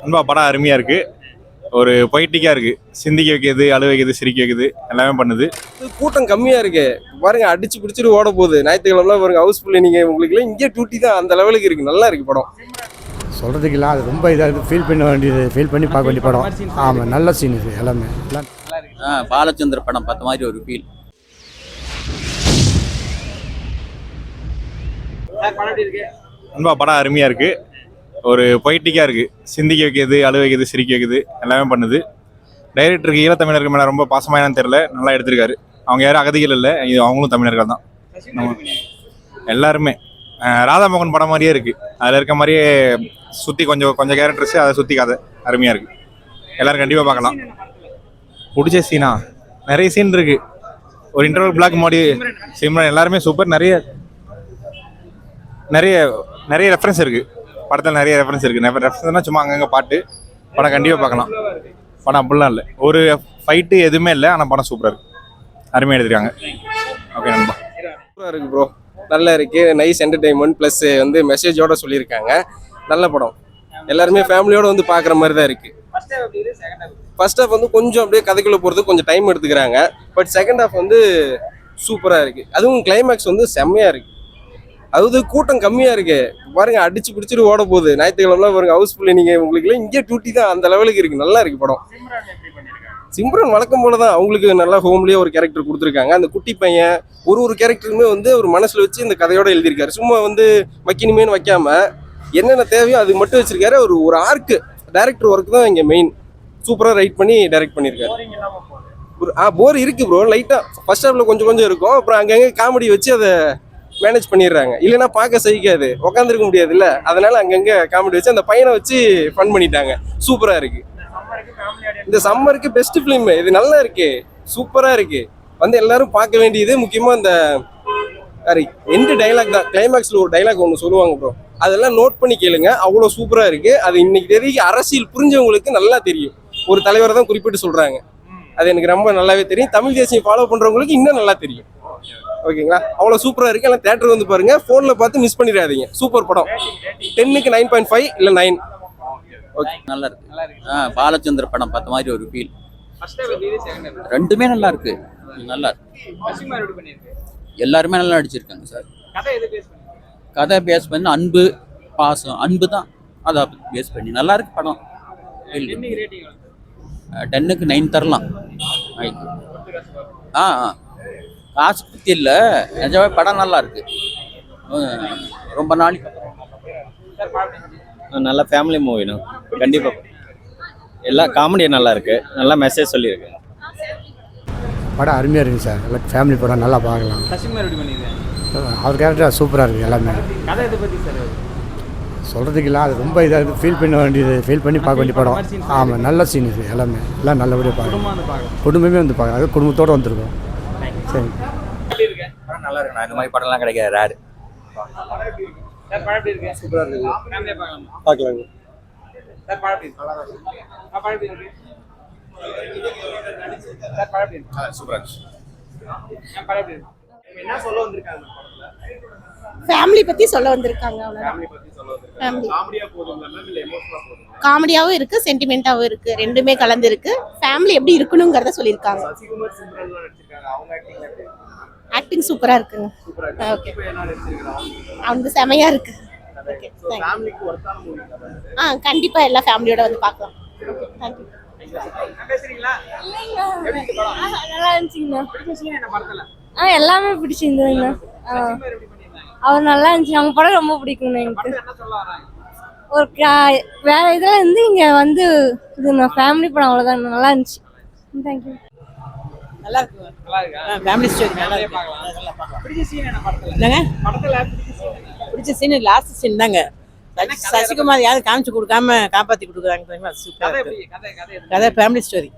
நண்பா படம் அருமையாக இருக்குது. ஒரு பொய்ட்டிக்காக இருக்குது. சிந்திக்க வைக்கிறது, அழு வைக்கிறது, சிரிக்க வைக்கிறது, எல்லாமே பண்ணுது. கூட்டம் கம்மியாக இருக்கு பாருங்க, அடிச்சு பிடிச்சிட்டு ஓட போகுது. ஞாயிற்றுக்கிழமை பாருங்க, ஹவுஸ்ஃபுல். நீங்கள் உங்களுக்கு இங்கே டியூட்டி தான் அந்த லெவலுக்கு இருக்குது. நல்லா இருக்குது படம். சொல்கிறதுக்கு இல்லை, அது ரொம்ப இதாக இருக்குது. ஃபீல் பண்ண வேண்டியது, ஃபீல் பண்ணி பார்க்க வேண்டிய படம். ஆமாம், நல்ல சீன் இது எல்லாமே. பாலச்சந்திர படம் பார்த்த மாதிரி ஒரு ஃபீல். நண்பா படம் அருமையாக இருக்குது. ஒரு பொய்ட்டிக்காக இருக்குது. சிந்திக்க வைக்கிறது, அழு வைக்கிறது, சிரிக்க வைக்கிறது, எல்லாமே பண்ணுது. டைரக்டருக்கு ஈழத்தமிழர்கள் மேலே ரொம்ப பாசமானு தெரியல, நல்லா எடுத்திருக்காரு. அவங்க யாரும் அகதிகள் இல்லை, இது அவங்களும் தமிழர்கள் தான். எல்லாருமே ராதாமோகன் படம் மாதிரியே இருக்குது. அதில் இருக்க மாதிரியே சுற்றி கொஞ்சம் கேரக்டர்ஸு, அதை சுற்றி கதை அருமையாக இருக்குது. எல்லோரும் கண்டிப்பாக பார்க்கலாம். பிடிச்ச சீனா நிறைய சீன் இருக்குது. ஒரு இன்டர்வல் பிளாக் மோடி, சிம்ரன் எல்லாருமே சூப்பர். நிறைய ரெஃபரன்ஸ் இருக்குது படத்தில். நிறைய ரெஃபரன்ஸ் இருக்குது. ரெஃபரன்ஸ்னால் சும்மா அங்கங்கே பாட்டு. படம் கண்டிப்பாக பார்க்கலாம். படம் அப்படிலாம் இல்லை, ஒரு ஃபைட்டு எதுவுமே இல்லை. ஆனால் படம் சூப்பராக இருக்குது, அருமையாக எடுத்துருக்காங்க. ஓகே நண்பா, சூப்பராக இருக்குது ப்ரோ. நல்லா இருக்குது. நைஸ் என்டர்டெயின்மெண்ட் ப்ளஸ் வந்து மெசேஜோட சொல்லியிருக்காங்க. நல்ல படம். எல்லாருமே ஃபேமிலியோடு வந்து பார்க்குற மாதிரி தான் இருக்குது. ஃபர்ஸ்ட் ஹாஃப் வந்து கொஞ்சம் அப்படியே கதைக்குள்ளே போகிறதுக்கு கொஞ்சம் டைம் எடுத்துக்கிறாங்க. பட் செகண்ட் ஹாஃப் வந்து சூப்பராக இருக்குது. அதுவும் கிளைமேக்ஸ் வந்து செம்மையாக இருக்குது. அதாவது கூட்டம் கம்மியாக இருக்கு பாருங்க, அடிச்சு பிடிச்சிட்டு ஓட போகுது. ஞாயிற்றுக்கிழமை பாருங்க, ஹவுஸ்ஃபுல். நீங்கள் உங்களுக்கு இங்கே டியூட்டி தான் அந்த லெவலுக்கு இருக்குது. நல்லா இருக்குது படம். சிம்ரன் வழக்கம் போல தான். அவங்களுக்கு நல்லா ஹோம்லேயே ஒரு கேரக்டர் கொடுத்துருக்காங்க. அந்த குட்டி பையன் ஒரு கேரக்டருமே வந்து ஒரு மனசில் வச்சு இந்த கதையோட எழுதியிருக்காரு. சும்மா வந்து மக்கினிமேனு வைக்காம என்னென்ன தேவையோ அது மட்டும் வச்சிருக்காரு. ஒரு ஆர்க்கு டைரக்டர் ஒர்க் தான் இங்கே மெயின். சூப்பராக ரைட் பண்ணி டைரக்ட் பண்ணியிருக்காரு. போர் இருக்கு ப்ரோ, லைட்டாக ஃபர்ஸ்ட் ஹாஃப்ல கொஞ்சம் இருக்கும். அப்புறம் அங்கங்கே காமெடி வச்சு அதை மேனேஜ் பண்ணிடுறாங்க. இல்லைன்னா பார்க்க சகிக்காது, உட்காந்துருக்க முடியாது இல்லை. அதனால அங்கங்கே காமெடி வச்சு அந்த பையனை வச்சு ஃபன் பண்ணிட்டாங்க. சூப்பராக இருக்கு. இந்த சம்மருக்கு பெஸ்ட் ஃபிலிம் இது. நல்லா இருக்கு, சூப்பராக இருக்கு. வந்து எல்லாரும் பார்க்க வேண்டியது. முக்கியமாக இந்த எண்டு டைலாக் தான். கிளைமேக்ஸில் ஒரு டைலாக் ஒன்று சொல்லுவாங்க ப்ரோ, அதெல்லாம் நோட் பண்ணி கேளுங்க. அவ்வளோ சூப்பராக இருக்கு. அது இன்னைக்கு தெரியும், அரசியல் புரிஞ்சவங்களுக்கு நல்லா தெரியும். ஒரு தலைவரை தான் குறிப்பிட்டு சொல்றாங்க. அது எனக்கு ரொம்ப நல்லாவே தெரியும். தமிழ் தேசியம் ஃபாலோ பண்றவங்களுக்கு இன்னும் நல்லா தெரியும். ஓகேங்களா, அவ்வளோ சூப்பராக இருக்கு. எல்லாம் தேட்டர் வந்து பாருங்க, ஃபோனில் பார்த்து மிஸ் பண்ணிடாதீங்க. சூப்பர் படம். 10க்கு 9.5 இல்லை 9. ஓகே, நல்லா இருக்கு. பாலச்சந்திர படம் பார்த்த மாதிரி ஒரு ஃபீல். ரெண்டுமே நல்லா இருக்கு. நல்லா இருக்கு. எல்லாருமே நல்லா நடிச்சிருக்காங்க சார். கதை பேஸ் பண்ணி அன்பு, பாசம், அன்பு தான். அதை பேஸ் பண்ணி நல்லா இருக்கு படம். 10க்கு 9 தரலாம். காசு பற்றி இல்லை, நிஜமே படம் நல்லா இருக்கு. ரொம்ப நாளைக்கு நல்ல ஃபேமிலி மூவினா கண்டிப்பாக. எல்லா காமெடியும் நல்லா இருக்கு, நல்லா மெசேஜ் சொல்லியிருக்கு. படம் அருமையாக இருக்குது சார். நல்லா ஃபேமிலி படம், நல்லா பார்க்கலாம். அவர் கேரக்டர் சூப்பராக இருக்குது எல்லாமே. சொல்கிறதுக்கு இல்லை, அது ரொம்ப இதாக இருக்குது. ஃபீல் பண்ண வேண்டியது, ஃபீல் பண்ணி பார்க்க வேண்டிய படம். ஆமாம், நல்ல சீன் இது எல்லாமே. எல்லாம் நல்லபடியாக பார்க்கலாம். குடும்பமே வந்து பார்க்கலாம். அது குடும்பத்தோடு வந்துருக்கோம். சரி, படம் நல்லா இருக்கு. இந்த மாதிரி படம்லாம் கிடைக்காது, ரேர். சூப்பராக இருக்கு, பார்க்கலாங்க. ஃபேமிலி பத்தி சொல்ல வந்திருக்காங்க. காமெடியாவும் இருக்கு, சென்டிமெண்டாவும் இருக்கு, ரெண்டுமே கலந்து இருக்கு. ஃபேமிலி எப்படி இருக்கணுங்கிறத சொல்லியிருக்காங்க. ஆக்டிங் சூப்பரா இருக்குங்க. ஓகே, அவங்க செமையா இருக்கு. கண்டிப்பா எல்லா ஃபேமிலியோட வந்து பார்க்கலாம். தேங்க்யூ. நல்லா இருந்துச்சுங்கண்ணா. எல்லாமே பிடிச்சிருந்ததுங்கண்ணா. அவர் நல்லா இருந்துச்சு. அவங்க படம் ரொம்ப பிடிக்குங்கண்ணா எனக்கு. ஒரு வேற இதுல இருந்து இங்க வந்து இதுண்ணா ஃபேமிலி படம், அவ்வளோதான். நல்லா இருந்துச்சு. தேங்க்யூ. நல்லா இருக்கு. ஃபேமிலி ஸ்டோரி நல்லா இருக்கு. பிடிச்ச சீன் என்ன படத்துல? என்னங்க படத்துல பிடிச்ச சீன் லாஸ்ட் சீன் தாங்க. சசிகுமார் யாரும் காமிச்சு கொடுக்காம காப்பாற்றி கொடுக்குறாங்க. சூப்பராக கதை ஃபேமிலி ஸ்டோரி.